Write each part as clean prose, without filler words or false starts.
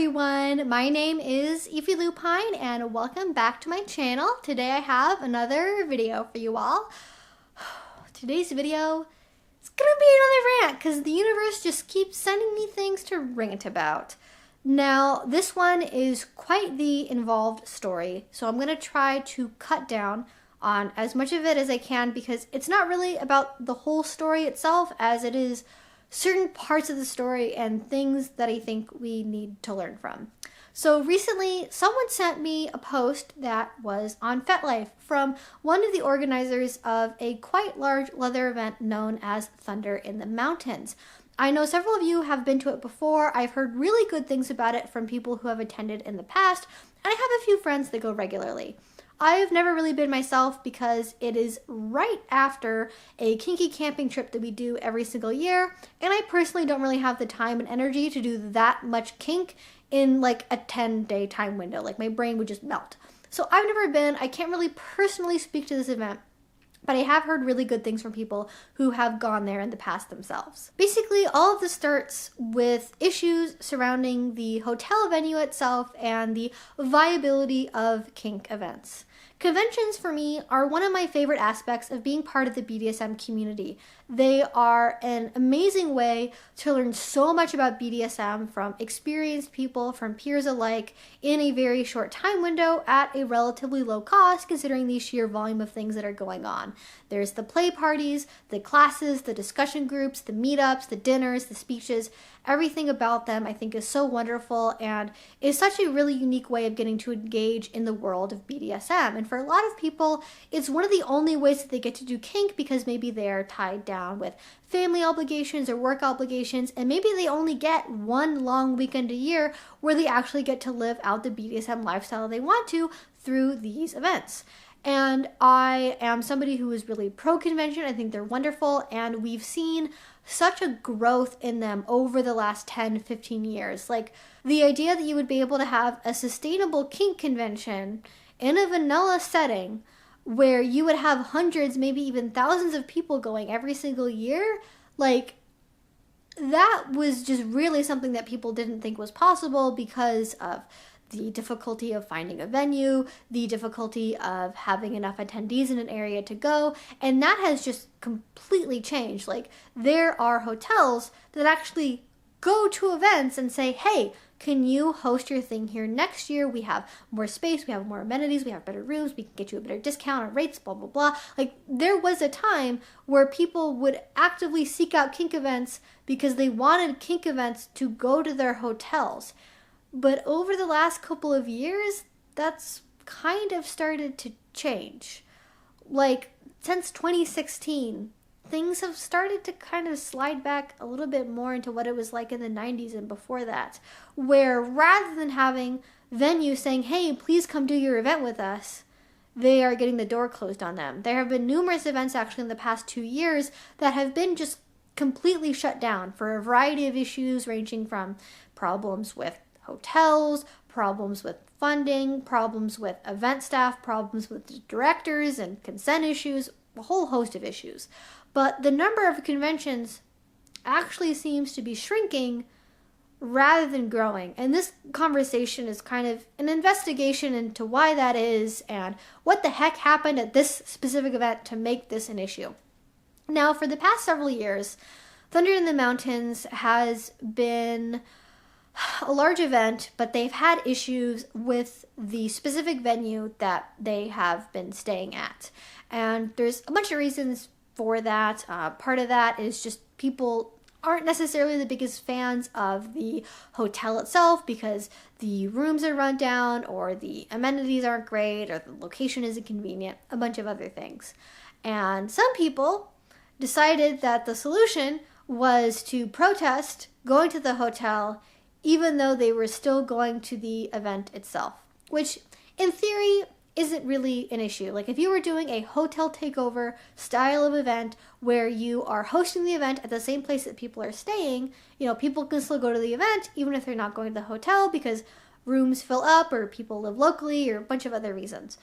everyone, my name is Evie Lupine and welcome back to my channel. Today I have another video for you all. Today's video is gonna be another rant because the universe just keeps sending me things to rant about. Now this one is quite the involved story, so I'm gonna try to cut down on as much of it as I can because it's not really about the whole story itself as it is certain parts of the story and things that I think we need to learn from. So recently, someone sent me a post that was on FetLife from one of the organizers of a quite large leather event known as Thunder in the Mountains. I know several of you have been to it before. I've heard really good things about it from people who have attended in the past, and I have a few friends that go regularly. I've never really been myself because it is right after a kinky camping trip that we do every single year, and I personally don't really have the time and energy to do that much kink in like a 10-day time window. Like my brain would just melt. So I've never been. I can't really personally speak to this event, but I have heard really good things from people who have gone there in the past themselves. Basically, all of this starts with issues surrounding the hotel venue itself and the viability of kink events. Conventions for me are one of my favorite aspects of being part of the BDSM community. They are an amazing way to learn so much about BDSM from experienced people, from peers alike, in a very short time window at a relatively low cost considering the sheer volume of things that are going on. There's the play parties, the classes, the discussion groups, the meetups, the dinners, the speeches. Everything about them I think is so wonderful and is such a really unique way of getting to engage in the world of BDSM. And for a lot of people, it's one of the only ways that they get to do kink because maybe they're tied down with family obligations or work obligations, and maybe they only get one long weekend a year where they actually get to live out the BDSM lifestyle they want to through these events. And I am somebody who is really pro-convention. I think they're wonderful, and we've seen such a growth in them over the last 10, 15 years. Like, the idea that you would be able to have a sustainable kink convention in a vanilla setting where you would have hundreds, maybe even thousands of people going every single year, like, that was just really something that people didn't think was possible because of the difficulty of finding a venue, the difficulty of having enough attendees in an area to go, and that has just completely changed. Like, there are hotels that actually go to events and say, hey, can you host your thing here next year? We have more space, we have more amenities, we have better rooms, we can get you a better discount on rates, blah, blah, blah. Like, there was a time where people would actively seek out kink events because they wanted kink events to go to their hotels. But over the last couple of years, that's kind of started to change. Like, since 2016, things have started to kind of slide back a little bit more into what it was like in the 90s and before that, where rather than having venues saying, hey, please come do your event with us, they are getting the door closed on them. There have been numerous events actually in the past 2 years that have been just completely shut down for a variety of issues ranging from problems with hotels, problems with funding, problems with event staff, problems with directors and consent issues, a whole host of issues. But the number of conventions actually seems to be shrinking rather than growing. And this conversation is kind of an investigation into why that is and what the heck happened at this specific event to make this an issue. Now, for the past several years, Thunder in the Mountains has been a large event, but they've had issues with the specific venue that they have been staying at. And there's a bunch of reasons for that. Part of that is just people aren't necessarily the biggest fans of the hotel itself because the rooms are run down or the amenities aren't great or the location isn't convenient, a bunch of other things. And some people decided that the solution was to protest going to the hotel even though they were still going to the event itself, which in theory isn't really an issue. Like, if you were doing a hotel takeover style of event where you are hosting the event at the same place that people are staying, you know, people can still go to the event even if they're not going to the hotel because rooms fill up or people live locally or a bunch of other reasons.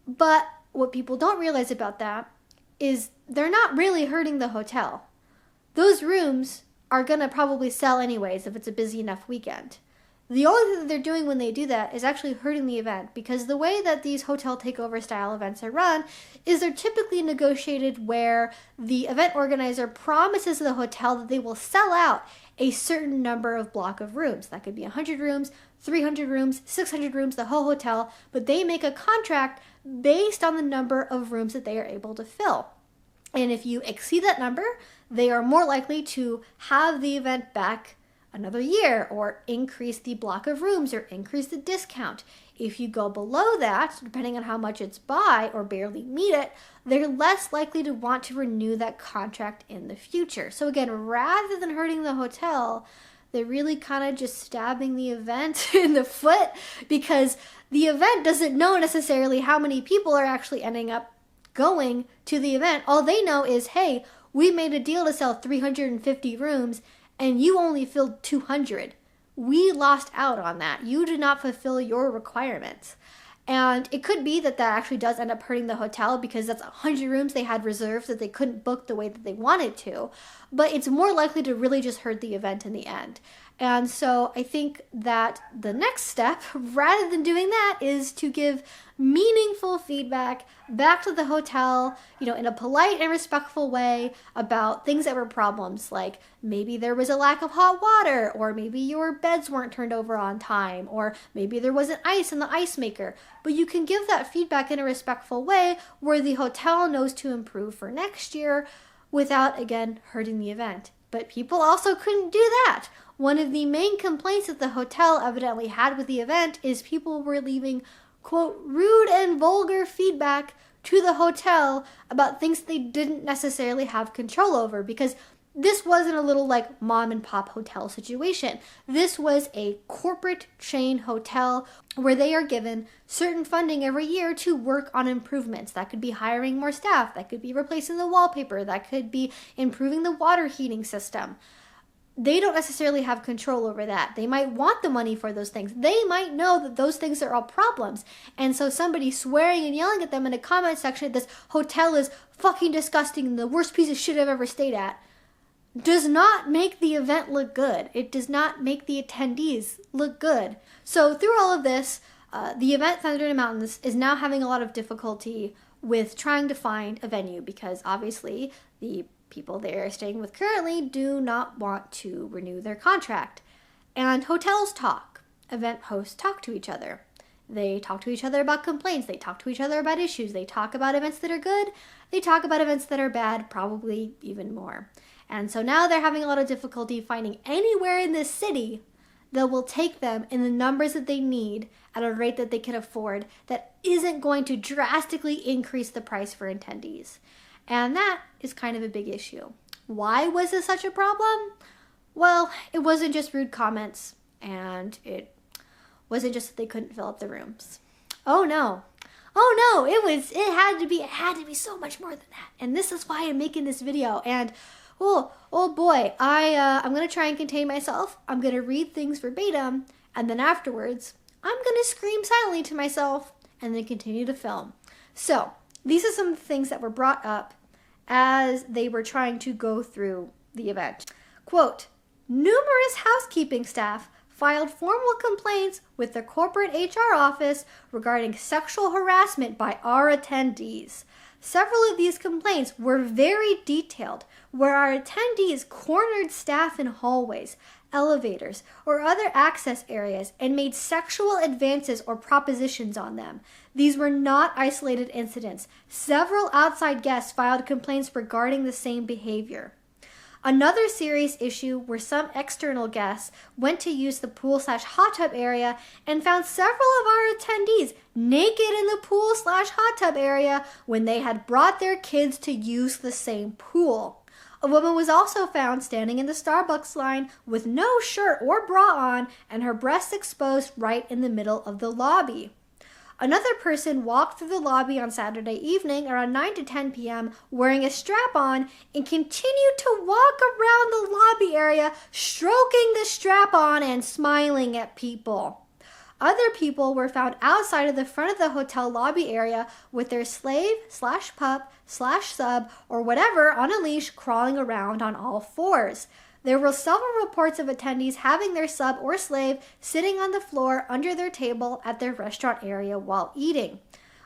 But what people don't realize about that is they're not really hurting the hotel. Those rooms are gonna probably sell anyways if it's a busy enough weekend. The only thing that they're doing when they do that is actually hurting the event, because the way that these hotel takeover style events are run is they're typically negotiated where the event organizer promises the hotel that they will sell out a certain number of block of rooms. That could be 100 rooms, 300 rooms, 600 rooms, the whole hotel, but they make a contract based on the number of rooms that they are able to fill. And if you exceed that number, they are more likely to have the event back another year, or increase the block of rooms, or increase the discount. If you go below that, depending on how much it's by, or barely meet it, they're less likely to want to renew that contract in the future. So again, rather than hurting the hotel, they're really kind of just stabbing the event in the foot, because the event doesn't know necessarily how many people are actually ending up going to the event. All they know is, hey, we made a deal to sell 350 rooms, and you only filled 200. We lost out on that. You did not fulfill your requirements. And it could be that that actually does end up hurting the hotel, because that's 100 rooms they had reserved that they couldn't book the way that they wanted to. But it's more likely to really just hurt the event in the end. And so I think that the next step, rather than doing that, is to give meaningful feedback back to the hotel, in a polite and respectful way about things that were problems, like maybe there was a lack of hot water, or maybe your beds weren't turned over on time, or maybe there wasn't ice in the ice maker. But you can give that feedback in a respectful way where the hotel knows to improve for next year without, again, hurting the event. But people also couldn't do that. One of the main complaints that the hotel evidently had with the event is people were leaving, quote, rude and vulgar feedback to the hotel about things they didn't necessarily have control over, because this wasn't a little like mom and pop hotel situation. This was a corporate chain hotel where they are given certain funding every year to work on improvements. That could be hiring more staff, that could be replacing the wallpaper, that could be improving the water heating system. They don't necessarily have control over that. They might want the money for those things. They might know that those things are all problems. And so somebody swearing and yelling at them in a comment section, this hotel is fucking disgusting and the worst piece of shit I've ever stayed at, does not make the event look good. It does not make the attendees look good. So through all of this, the event Thunder in the Mountains is now having a lot of difficulty with trying to find a venue, because obviously the people they are staying with currently do not want to renew their contract. And hotels talk. Event hosts talk to each other. They talk to each other about complaints. They talk to each other about issues. They talk about events that are good. They talk about events that are bad, probably even more. And so now they're having a lot of difficulty finding anywhere in this city that will take them in the numbers that they need at a rate that they can afford, that isn't going to drastically increase the price for attendees. And that is kind of a big issue. Why was this such a problem? Well, it wasn't just rude comments, and it wasn't just that they couldn't fill up the rooms. Oh no, it had to be so much more than that. And this is why I'm making this video. And oh boy, I'm gonna try and contain myself. I'm gonna read things verbatim, and then afterwards, I'm gonna scream silently to myself, and then continue to film. So these are some things that were brought up as they were trying to go through the event. Quote, numerous housekeeping staff filed formal complaints with the corporate HR office regarding sexual harassment by our attendees. Several of these complaints were very detailed, where our attendees cornered staff in hallways, elevators, or other access areas and made sexual advances or propositions on them. These were not isolated incidents. Several outside guests filed complaints regarding the same behavior. Another serious issue where some external guests went to use the pool/hot tub area and found several of our attendees naked in the pool/hot tub area when they had brought their kids to use the same pool. A woman was also found standing in the Starbucks line with no shirt or bra on and her breasts exposed right in the middle of the lobby. Another person walked through the lobby on Saturday evening around 9 to 10 p.m. wearing a strap-on and continued to walk around the lobby area, stroking the strap-on and smiling at people. Other people were found outside of the front of the hotel lobby area with their slave/pup/sub or whatever on a leash crawling around on all fours. There were several reports of attendees having their sub or slave sitting on the floor under their table at their restaurant area while eating.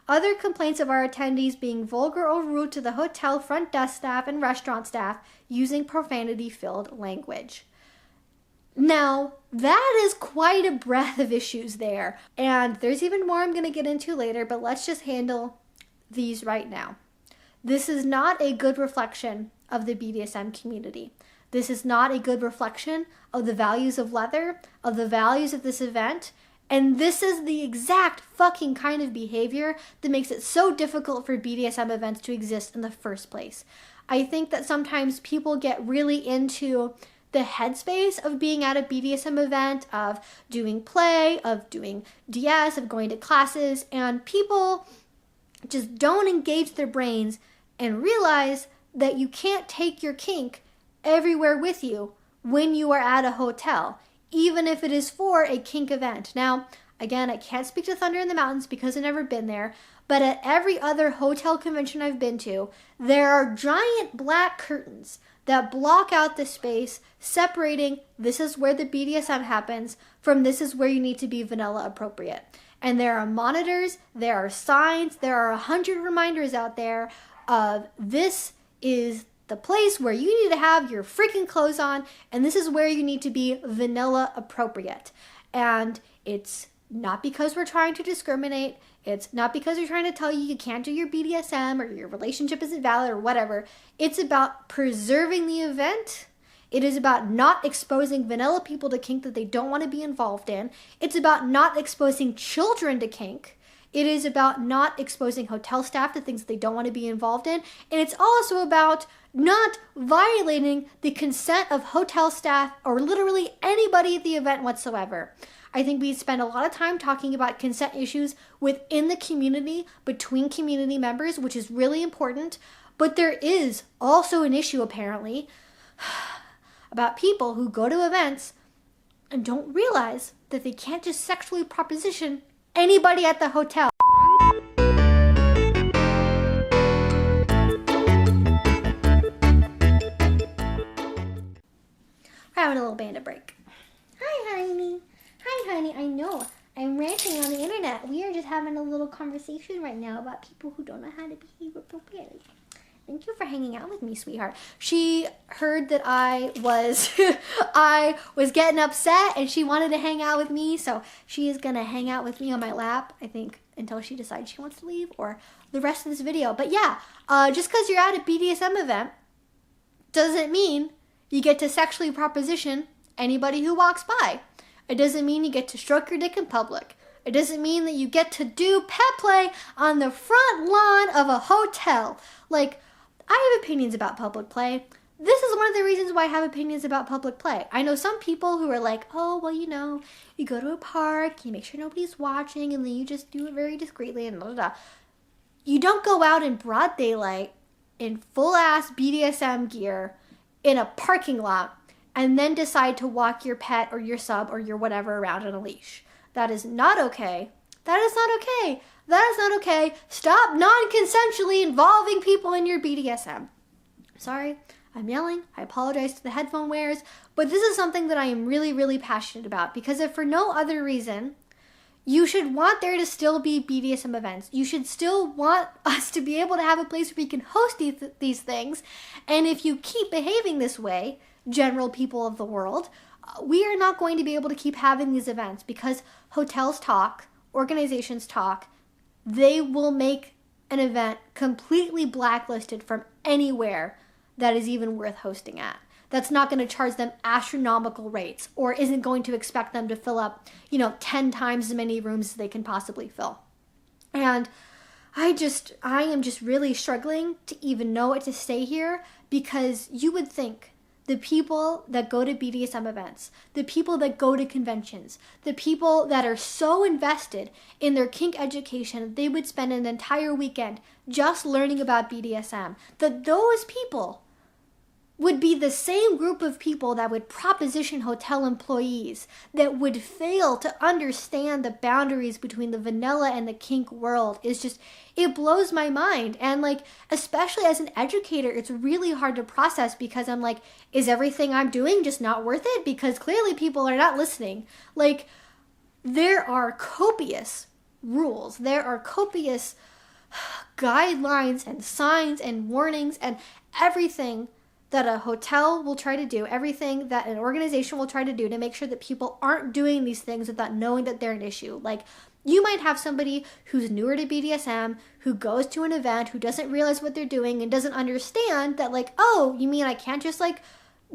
Other complaints of our attendees being vulgar or rude to the hotel front desk staff and restaurant staff using profanity-filled language. Now, that is quite a breadth of issues there. And there's even more I'm going to get into later, but let's just handle these right now. This is not a good reflection of the BDSM community. This is not a good reflection of the values of leather, of the values of this event. And this is the exact fucking kind of behavior that makes it so difficult for BDSM events to exist in the first place. I think that sometimes people get really into the headspace of being at a BDSM event, of doing play, of doing DS, of going to classes, and people just don't engage their brains and realize that you can't take your kink everywhere with you when you are at a hotel, even if it is for a kink event. Now, again, I can't speak to Thunder in the Mountains because I've never been there, but at every other hotel convention I've been to, there are giant black curtains that block out the space, separating this is where the BDSM happens from this is where you need to be vanilla appropriate. And there are monitors, there are signs, there are 100 reminders out there of this is the place where you need to have your freaking clothes on, and this is where you need to be vanilla appropriate. And it's not because we're trying to discriminate. It's not because we're trying to tell you can't do your BDSM or your relationship isn't valid or whatever. It's about preserving the event. It is about not exposing vanilla people to kink that they don't want to be involved in. It's about not exposing children to kink. It is about not exposing hotel staff to things that they don't want to be involved in. And it's also about not violating the consent of hotel staff or literally anybody at the event whatsoever. I think we spend a lot of time talking about consent issues within the community, between community members, which is really important. But there is also an issue, apparently, about people who go to events and don't realize that they can't just sexually proposition anybody at the hotel. We're having a little band break. Hi, honey. Hi, honey. I know I'm ranting on the internet. We are just having a little conversation right now about people who don't know how to behave appropriately. Thank you for hanging out with me, sweetheart. She heard that I was getting upset and she wanted to hang out with me, so she is gonna hang out with me on my lap, I think, until she decides she wants to leave or the rest of this video. But yeah, just because you're at a BDSM event doesn't mean you get to sexually proposition anybody who walks by. It doesn't mean you get to stroke your dick in public. It doesn't mean that you get to do pet play on the front lawn of a hotel. Like, I have opinions about public play. This is one of the reasons why I have opinions about public play. I know some people who are like, oh, well, you know, you go to a park, you make sure nobody's watching, and then you just do it very discreetly and blah, blah, blah. You don't go out in broad daylight in full-ass BDSM gear in a parking lot and then decide to walk your pet or your sub or your whatever around on a leash. That is not okay. That is not okay. That is not okay. Stop non-consensually involving people in your BDSM. Sorry, I'm yelling. I apologize to the headphone wearers, but this is something that I am really, really passionate about, because if for no other reason, you should want there to still be BDSM events. You should still want us to be able to have a place where we can host these things. And if you keep behaving this way, general people of the world, we are not going to be able to keep having these events, because hotels talk, organizations talk. They will make an event completely blacklisted from anywhere that is even worth hosting at. That's not going to charge them astronomical rates, or isn't going to expect them to fill up, 10 times as many rooms as they can possibly fill. And I am just really struggling to even know what to say here, because you would think the people that go to BDSM events, the people that go to conventions, the people that are so invested in their kink education, they would spend an entire weekend just learning about BDSM, that those people would be the same group of people that would proposition hotel employees, that would fail to understand the boundaries between the vanilla and the kink world. Is just, it blows my mind. And like, especially as an educator, it's really hard to process, because I'm like, is everything I'm doing just not worth it? Because clearly people are not listening. Like, there are copious rules, there are copious guidelines and signs and warnings and everything that a hotel will try to do, everything that an organization will try to do to make sure that people aren't doing these things without knowing that they're an issue. Like, you might have somebody who's newer to BDSM, who goes to an event, who doesn't realize what they're doing and doesn't understand that, like, oh, you mean I can't just like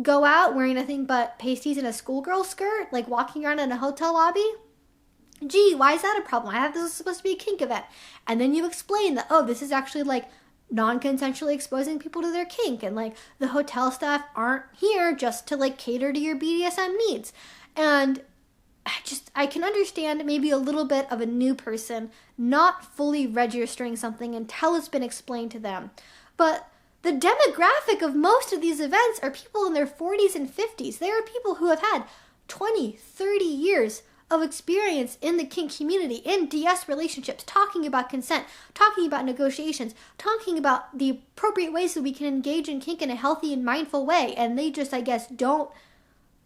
go out wearing nothing but pasties and a schoolgirl skirt, like walking around in a hotel lobby? Gee, why is that a problem? I have, this is supposed to be a kink event. And then you explain that, oh, this is actually like non-consensually exposing people to their kink, and like the hotel staff aren't here just to like cater to your BDSM needs. And I can understand maybe a little bit of a new person not fully registering something until it's been explained to them. But the demographic of most of these events are people in their 40s and 50s. There are people who have had 20, 30 years of experience in the kink community, in DS relationships, talking about consent, talking about negotiations, talking about the appropriate ways that we can engage in kink in a healthy and mindful way. And they just, I guess, don't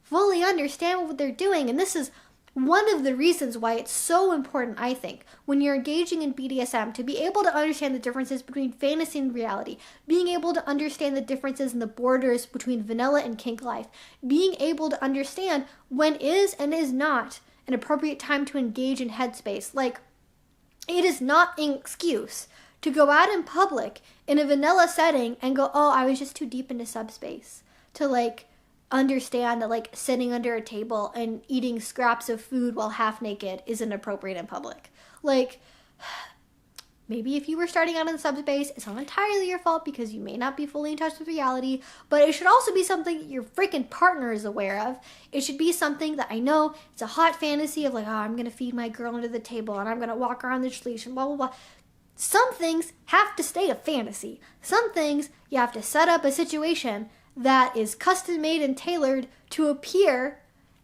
fully understand what they're doing. And this is one of the reasons why it's so important, I think, when you're engaging in BDSM, to be able to understand the differences between fantasy and reality, being able to understand the differences in the borders between vanilla and kink life, being able to understand when is and is not an appropriate time to engage in headspace. Like, it is not an excuse to go out in public in a vanilla setting and go, oh, I was just too deep into subspace to like understand that like sitting under a table and eating scraps of food while half naked isn't appropriate in public. Like, maybe if you were starting out in subspace, it's not entirely your fault because you may not be fully in touch with reality, but it should also be something that your freaking partner is aware of. It should be something that, I know it's a hot fantasy of like, oh, I'm gonna feed my girl under the table and I'm gonna walk around the leash and blah, blah, blah. Some things have to stay a fantasy. Some things you have to set up a situation that is custom made and tailored to appear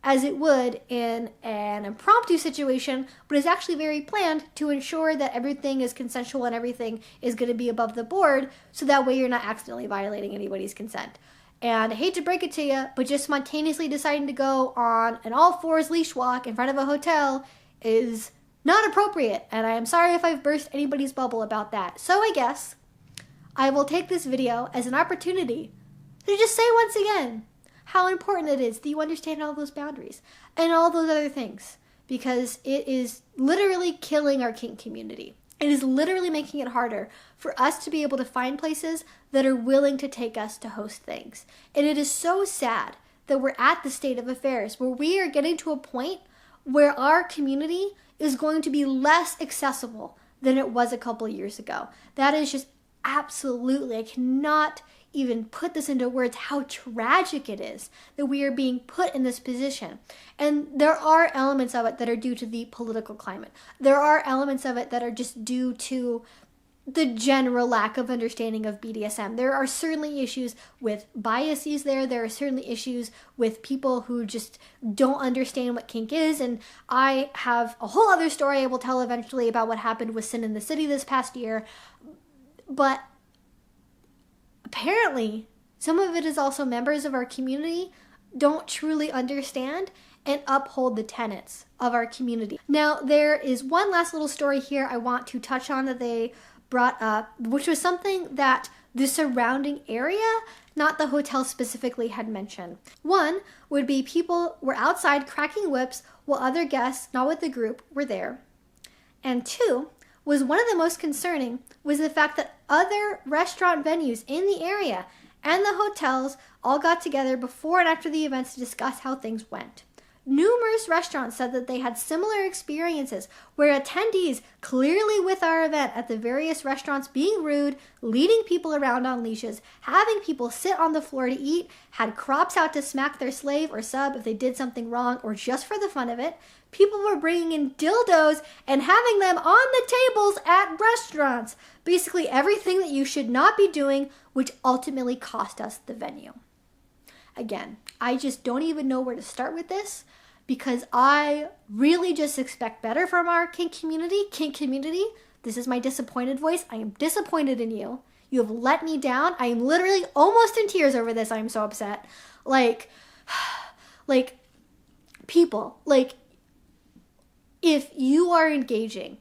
as it would in an impromptu situation, but is actually very planned to ensure that everything is consensual and everything is going to be above the board, so that way you're not accidentally violating anybody's consent. And I hate to break it to you, but just spontaneously deciding to go on an all-fours leash walk in front of a hotel is not appropriate, and I am sorry if I've burst anybody's bubble about that. So I guess I will take this video as an opportunity to just say once again how important it is that you understand all those boundaries and all those other things, because it is literally killing our kink community. It is literally making it harder for us to be able to find places that are willing to take us to host things. And it is so sad that we're at the state of affairs where we are getting to a point where our community is going to be less accessible than it was a couple of years ago. That is just absolutely, I cannot even put this into words, how tragic it is that we are being put in this position. And there are elements of it that are due to the political climate. There are elements of it that are just due to the general lack of understanding of BDSM. There are certainly issues with biases there. There are certainly issues with people who just don't understand what kink is. And I have a whole other story I will tell eventually about what happened with Sin in the City this past year. But apparently, some of it is also members of our community don't truly understand and uphold the tenets of our community. Now, there is one last little story here I want to touch on that they brought up, which was something that the surrounding area, not the hotel specifically, had mentioned. One would be people were outside cracking whips while other guests, not with the group, were there. And two was, one of the most concerning was the fact that other restaurant venues in the area and the hotels all got together before and after the events to discuss how things went. Numerous restaurants said that they had similar experiences where attendees, clearly with our event at the various restaurants, being rude, leading people around on leashes, having people sit on the floor to eat, had crops out to smack their slave or sub if they did something wrong or just for the fun of it. People were bringing in dildos and having them on the tables at restaurants. Basically everything that you should not be doing, which ultimately cost us the venue. again, I just don't even know where to start with this, because I really just expect better from our kink community. Kink community, this is my disappointed voice. I am disappointed in you. You have let me down. I am literally almost in tears over this. I am so upset. Like people, like, if you are engaging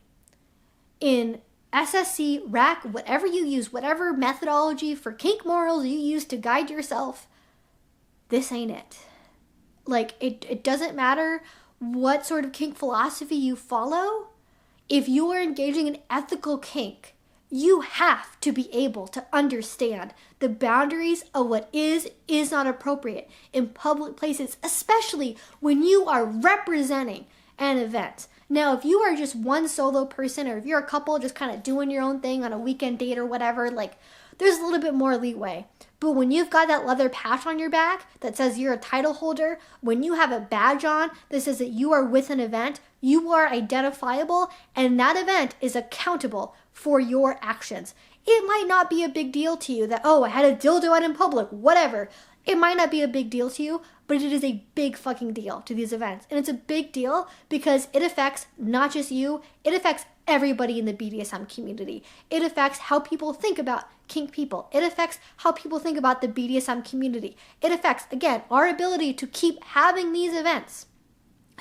in SSC, rack, whatever you use, whatever methodology for kink morals you use to guide yourself, this ain't it. Like, it doesn't matter what sort of kink philosophy you follow. If you are engaging in ethical kink, you have to be able to understand the boundaries of what is not appropriate in public places, especially when you are representing an event. Now, if you are just one solo person, or if you're a couple just kind of doing your own thing on a weekend date or whatever, like, there's a little bit more leeway. But when you've got that leather patch on your back that says you're a title holder, when you have a badge on that says that you are with an event, you are identifiable, and that event is accountable for your actions. It might not be a big deal to you that, oh, I had a dildo out in public, whatever. It might not be a big deal to you, but it is a big fucking deal to these events. And it's a big deal because it affects not just you, it affects everybody in the BDSM community. It affects how people think about kink people. It affects how people think about the BDSM community. It affects, again, our ability to keep having these events.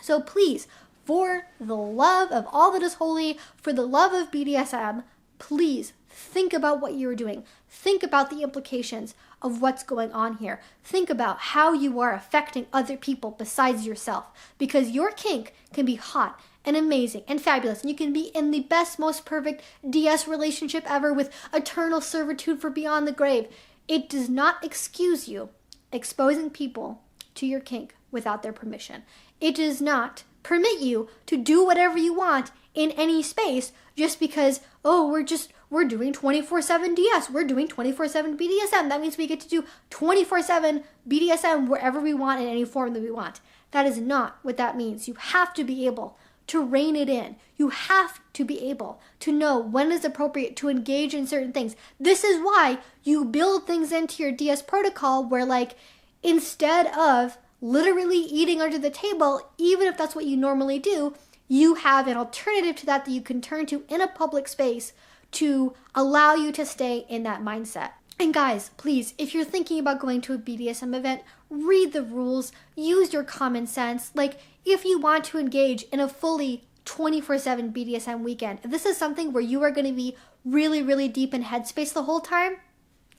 So please, for the love of all that is holy, for the love of BDSM, please think about what you're doing. Think about the implications of what's going on here. Think about how you are affecting other people besides yourself, because your kink can be hot and amazing and fabulous, and you can be in the best, most perfect DS relationship ever with eternal servitude for beyond the grave. It does not excuse you exposing people to your kink without their permission. It does not permit you to do whatever you want in any space just because, oh, we're doing 24/7 DS, we're doing 24/7 BDSM. That means we get to do 24/7 BDSM wherever we want in any form that we want. That is not what that means. You have to be able to rein it in. You have to be able to know when it's appropriate to engage in certain things. This is why you build things into your DS protocol where, like, instead of literally eating under the table, even if that's what you normally do, you have an alternative to that that you can turn to in a public space to allow you to stay in that mindset. And guys, please, if you're thinking about going to a BDSM event, read the rules, use your common sense. Like, if you want to engage in a fully 24/7 BDSM weekend, if this is something where you are going to be really, really deep in headspace the whole time,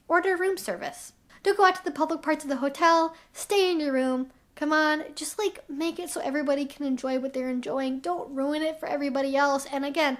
order room service. Don't go out to the public parts of the hotel, stay in your room. Come on, just like make it so everybody can enjoy what they're enjoying. Don't ruin it for everybody else. And again,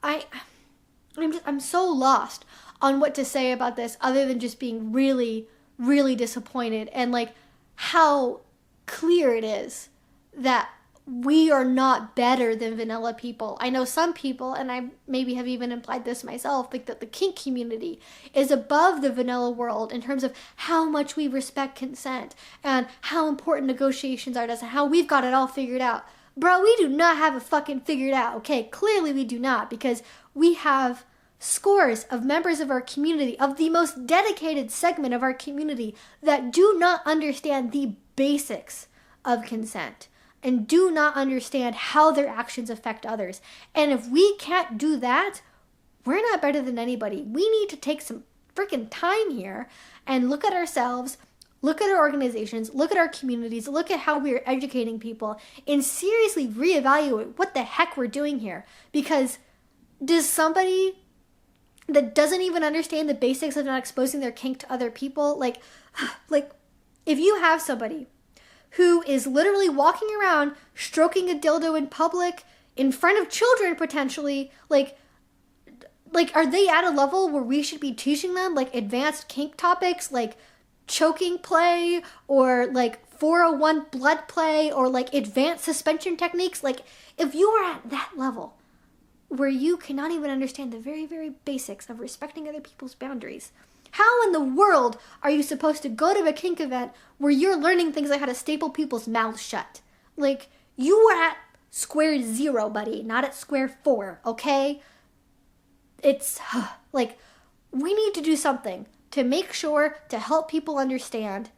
I'm so lost on what to say about this other than just being really, really disappointed, and like how clear it is that we are not better than vanilla people. I know some people, and I maybe have even implied this myself, think that the kink community is above the vanilla world in terms of how much we respect consent and how important negotiations are to us and how we've got it all figured out. Bro, we do not have it fucking figured out, okay? Clearly we do not, because we have scores of members of our community, of the most dedicated segment of our community, that do not understand the basics of consent and do not understand how their actions affect others. And if we can't do that, we're not better than anybody. We need to take some freaking time here and look at ourselves, look at our organizations, look at our communities, look at how we are educating people, and seriously reevaluate what the heck we're doing here. Because does somebody that doesn't even understand the basics of not exposing their kink to other people, like if you have somebody who is literally walking around stroking a dildo in public in front of children potentially, like are they at a level where we should be teaching them like advanced kink topics like choking play or like 401 blood play or like advanced suspension techniques? Like, if you are at that level where you cannot even understand the very, very basics of respecting other people's boundaries, how in the world are you supposed to go to a kink event where you're learning things like how to staple people's mouths shut? Like, you are at square zero, buddy, not at square four, okay? It's, like, we need to do something to make sure to help people understand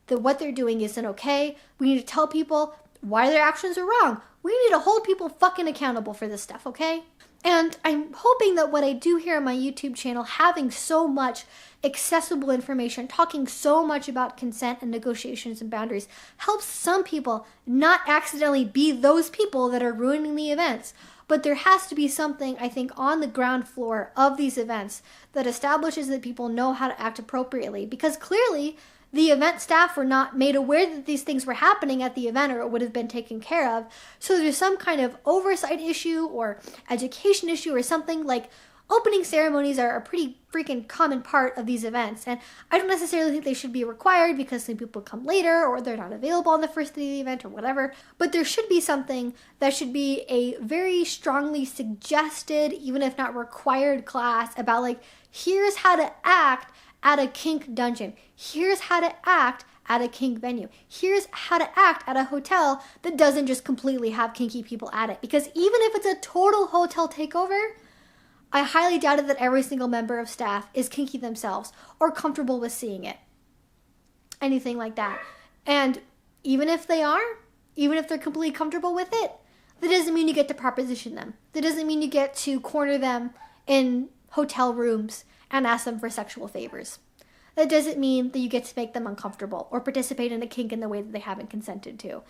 that what they're doing isn't okay. We need to tell people why their actions are wrong. We need to hold people fucking accountable for this stuff, okay? And I'm hoping that what I do here on my YouTube channel, having so much accessible information, talking so much about consent and negotiations and boundaries, helps some people not accidentally be those people that are ruining the events. But there has to be something, I think, on the ground floor of these events that establishes that people know how to act appropriately. Because clearly, the event staff were not made aware that these things were happening at the event, or it would have been taken care of. So there's some kind of oversight issue or education issue or something. Like, opening ceremonies are a pretty freaking common part of these events, and I don't necessarily think they should be required because some people come later or they're not available on the first day of the event or whatever, but there should be something that should be a very strongly suggested, even if not required, class about, like, here's how to act at a kink dungeon. Here's how to act at a kink venue. Here's how to act at a hotel that doesn't just completely have kinky people at it. Because even if it's a total hotel takeover, I highly doubt it that every single member of staff is kinky themselves or comfortable with seeing it. Anything like that. And even if they are, even if they're completely comfortable with it, that doesn't mean you get to proposition them. That doesn't mean you get to corner them in hotel rooms and ask them for sexual favors. That doesn't mean that you get to make them uncomfortable or participate in a kink in the way that they haven't consented to.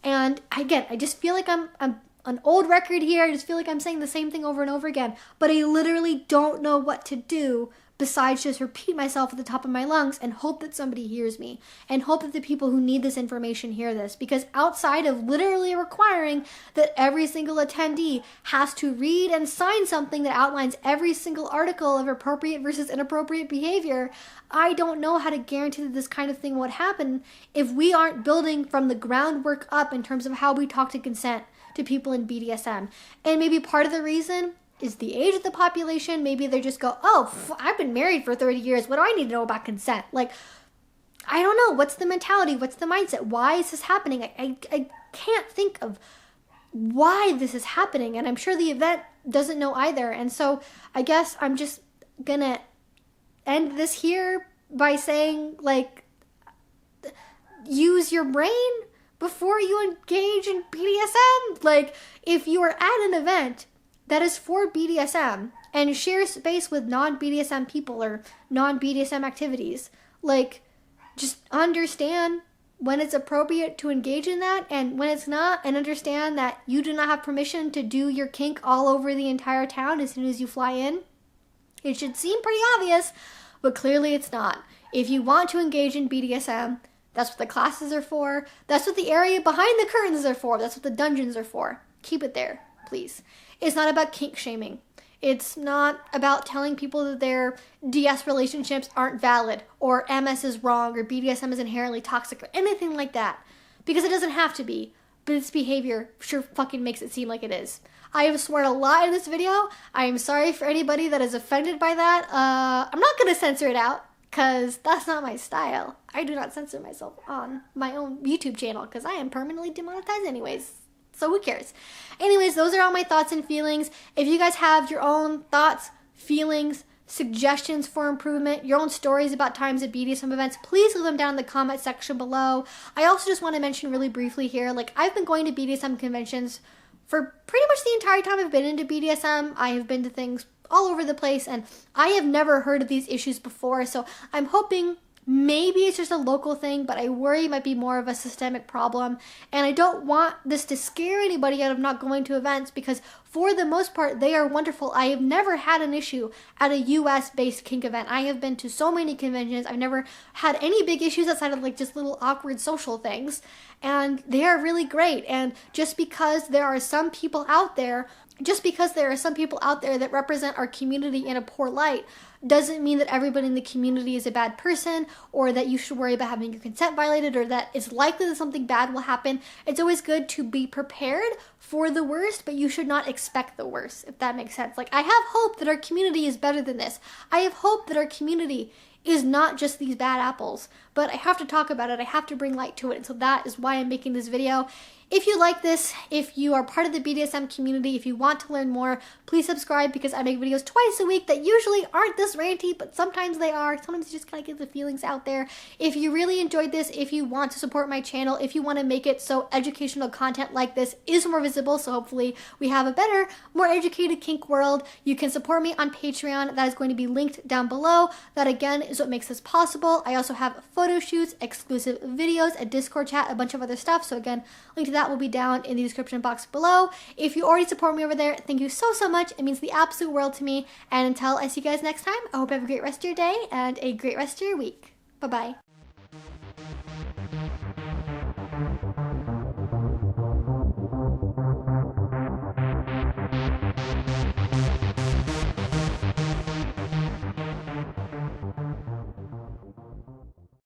And again, I just feel like I'm an old record here. I just feel like I'm saying the same thing over and over again, but I literally don't know what to do besides just repeat myself at the top of my lungs and hope that somebody hears me and hope that the people who need this information hear this. Because outside of literally requiring that every single attendee has to read and sign something that outlines every single article of appropriate versus inappropriate behavior, I don't know how to guarantee that this kind of thing won't happen if we aren't building from the groundwork up in terms of how we talk to consent to people in BDSM. And maybe part of the reason is the age of the population. Maybe they just go, oh, I've been married for 30 years. What do I need to know about consent? Like, I don't know. What's the mentality? What's the mindset? Why is this happening? I can't think of why this is happening. And I'm sure the event doesn't know either. And so I guess I'm just going to end this here by saying, like, use your brain before you engage in BDSM. Like, if you are at an event that is for BDSM and share space with non-BDSM people or non-BDSM activities, like, just understand when it's appropriate to engage in that and when it's not, and understand that you do not have permission to do your kink all over the entire town as soon as you fly in. It should seem pretty obvious, but clearly it's not. If you want to engage in BDSM, that's what the classes are for. That's what the area behind the curtains are for. That's what the dungeons are for. Keep it there, please. It's not about kink shaming. It's not about telling people that their DS relationships aren't valid or MS is wrong or BDSM is inherently toxic or anything like that. Because it doesn't have to be, but its behavior sure fucking makes it seem like it is. I have sworn a lot in this video. I am sorry for anybody that is offended by that. I'm not going to censor it out because that's not my style. I do not censor myself on my own YouTube channel because I am permanently demonetized anyways. So who cares? Anyways, those are all my thoughts and feelings. If you guys have your own thoughts, feelings, suggestions for improvement, your own stories about times at BDSM events, please leave them down in the comment section below. I also just want to mention really briefly here, like, I've been going to BDSM conventions for pretty much the entire time I've been into BDSM. I have been to things all over the place, and I have never heard of these issues before, so I'm hoping maybe it's just a local thing, but I worry it might be more of a systemic problem. And I don't want this to scare anybody out of not going to events because for the most part, they are wonderful. I have never had an issue at a US-based kink event. I have been to so many conventions. I've never had any big issues outside of, like, just little awkward social things. And they are really great. And just because there are some people out there that represent our community in a poor light doesn't mean that everybody in the community is a bad person or that you should worry about having your consent violated or that it's likely that something bad will happen. It's always good to be prepared for the worst, but you should not expect the worst, if that makes sense. Like, I have hope that our community is better than this. I have hope that our community is not just these bad apples, but I have to talk about it. I have to bring light to it. And so that is why I'm making this video. If you like this, if you are part of the BDSM community, if you want to learn more, please subscribe because I make videos twice a week that usually aren't this ranty, but sometimes they are. Sometimes you just kind of get the feelings out there. If you really enjoyed this, if you want to support my channel, if you want to make it so educational content like this is more visible, so hopefully we have a better, more educated kink world, you can support me on Patreon. That is going to be linked down below. That again is what makes this possible. I also have photo shoots, exclusive videos, a Discord chat, a bunch of other stuff. So again, link to that will be down in the description box below. If you already support me over there, thank you so much. It means the absolute world to me. And until I see you guys next time, I hope you have a great rest of your day and a great rest of your week. Bye-bye.